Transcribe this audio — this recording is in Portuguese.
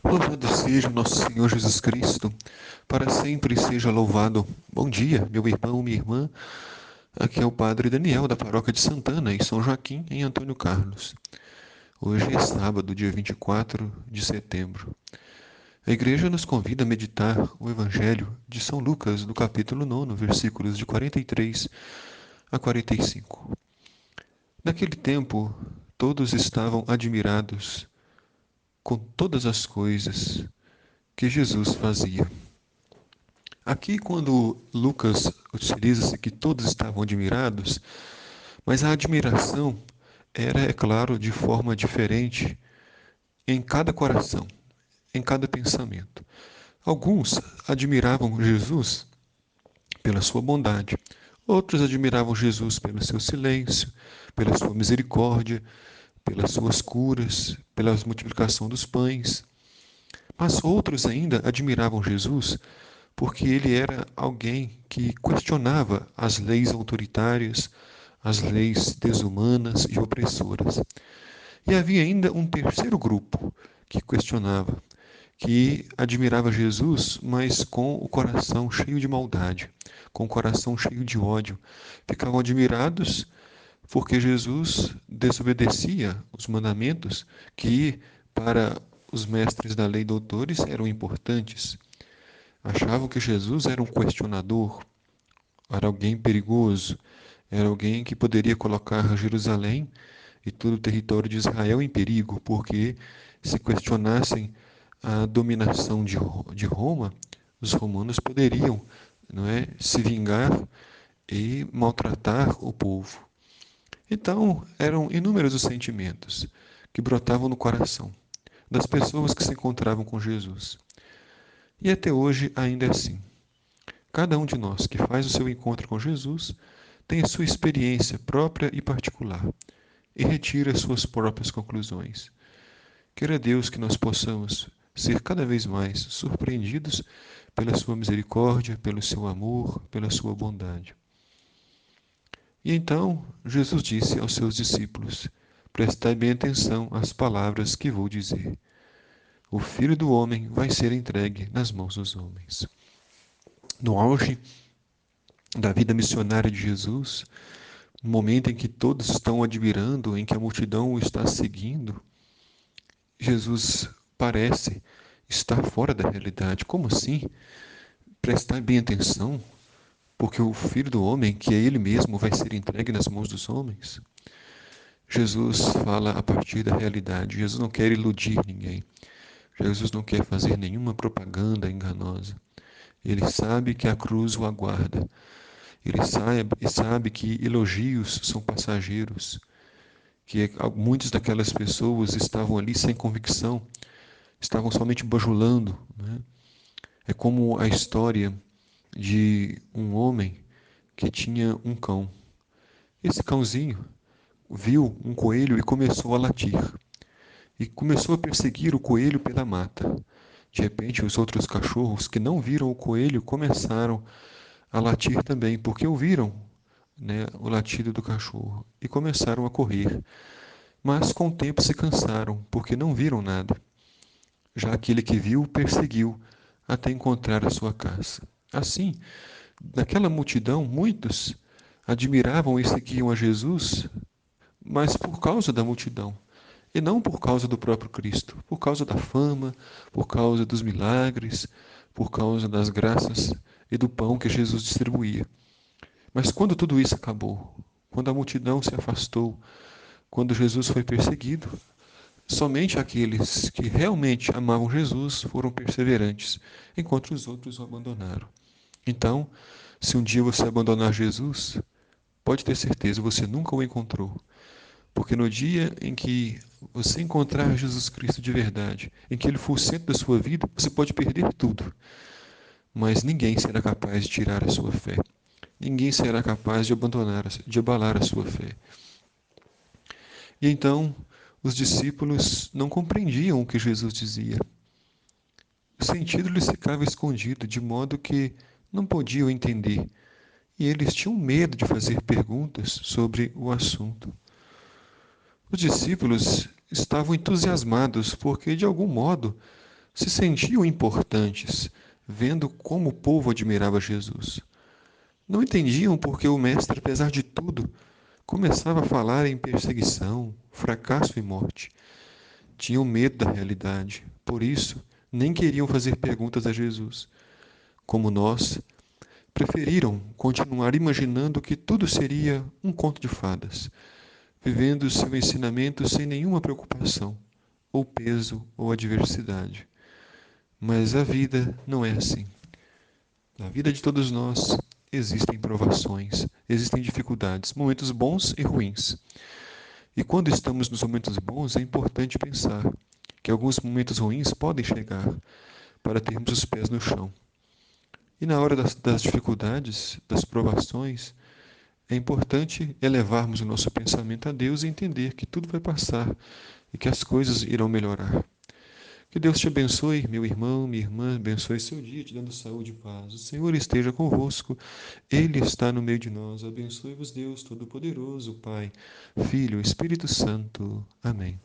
Louvado seja o nosso Senhor Jesus Cristo, para sempre seja louvado. Bom dia, meu irmão, minha irmã. Aqui é o Padre Daniel, da Paróquia de Santana, em São Joaquim, em Antônio Carlos. Hoje é sábado, dia 24 de setembro. A Igreja nos convida a meditar o Evangelho de São Lucas, do capítulo 9, versículos de 43 a 45. Naquele tempo, todos estavam admirados com todas as coisas que Jesus fazia. Aqui, quando Lucas utiliza-se que todos estavam admirados, mas a admiração era, é claro, de forma diferente em cada coração, em cada pensamento. Alguns admiravam Jesus pela sua bondade, outros admiravam Jesus pelo seu silêncio, pela sua misericórdia, pelas suas curas, pela multiplicação dos pães. Mas outros ainda admiravam Jesus porque ele era alguém que questionava as leis autoritárias, as leis desumanas e opressoras. E havia ainda um terceiro grupo que questionava, que admirava Jesus, mas com o coração cheio de maldade, com o coração cheio de ódio. Ficavam admirados porque Jesus desobedecia os mandamentos que, para os mestres da lei doutores, eram importantes. Achavam que Jesus era um questionador, era alguém perigoso, era alguém que poderia colocar Jerusalém e todo o território de Israel em perigo, porque se questionassem a dominação de Roma, os romanos poderiam, não é, se vingar e maltratar o povo. Então, eram inúmeros os sentimentos que brotavam no coração das pessoas que se encontravam com Jesus. E até hoje ainda é assim. Cada um de nós que faz o seu encontro com Jesus tem a sua experiência própria e particular e retira as suas próprias conclusões. Queira Deus que nós possamos ser cada vez mais surpreendidos pela sua misericórdia, pelo seu amor, pela sua bondade. E então Jesus disse aos seus discípulos: Prestai bem atenção às palavras que vou dizer. O Filho do Homem vai ser entregue nas mãos dos homens. No auge da vida missionária de Jesus, no momento em que todos estão admirando, em que a multidão o está seguindo, Jesus parece estar fora da realidade. Como assim? Prestar bem atenção, porque o Filho do Homem, que é Ele mesmo, vai ser entregue nas mãos dos homens. Jesus fala a partir da realidade. Jesus não quer iludir ninguém. Jesus não quer fazer nenhuma propaganda enganosa. Ele sabe que a cruz o aguarda. Ele sabe que elogios são passageiros, que muitas daquelas pessoas estavam ali sem convicção, estavam somente bajulando, né? É como a história de um homem que tinha um cão. Esse cãozinho viu um coelho e começou a latir. E começou a perseguir o coelho pela mata. De repente, os outros cachorros que não viram o coelho começaram a latir também, porque ouviram, né, o latido do cachorro e começaram a correr. Mas com o tempo se cansaram, porque não viram nada. Já aquele que viu perseguiu até encontrar a sua caça. Assim, naquela multidão, muitos admiravam e seguiam a Jesus, mas por causa da multidão, e não por causa do próprio Cristo, por causa da fama, por causa dos milagres, por causa das graças e do pão que Jesus distribuía. Mas quando tudo isso acabou, quando a multidão se afastou, quando Jesus foi perseguido, somente aqueles que realmente amavam Jesus foram perseverantes, enquanto os outros o abandonaram. Então, se um dia você abandonar Jesus, pode ter certeza, você nunca o encontrou. Porque no dia em que você encontrar Jesus Cristo de verdade, em que Ele for o centro da sua vida, você pode perder tudo, mas ninguém será capaz de tirar a sua fé. Ninguém será capaz de abandonar, de abalar a sua fé. E então, os discípulos não compreendiam o que Jesus dizia. O sentido lhes ficava escondido, de modo que não podiam entender, e eles tinham medo de fazer perguntas sobre o assunto. Os discípulos estavam entusiasmados porque, de algum modo, se sentiam importantes, vendo como o povo admirava Jesus. Não entendiam porque o Mestre, apesar de tudo, começava a falar em perseguição, fracasso e morte. Tinham medo da realidade, por isso, nem queriam fazer perguntas a Jesus. Como nós, preferiram continuar imaginando que tudo seria um conto de fadas, vivendo seu ensinamento sem nenhuma preocupação, ou peso, ou adversidade. Mas a vida não é assim. Na vida de todos nós existem provações, existem dificuldades, momentos bons e ruins. E quando estamos nos momentos bons, é importante pensar que alguns momentos ruins podem chegar para termos os pés no chão. E na hora das dificuldades, das provações, é importante elevarmos o nosso pensamento a Deus e entender que tudo vai passar e que as coisas irão melhorar. Que Deus te abençoe, meu irmão, minha irmã, abençoe seu dia, te dando saúde e paz. O Senhor esteja convosco, Ele está no meio de nós. Abençoe-vos, Deus Todo-Poderoso, Pai, Filho, Espírito Santo. Amém.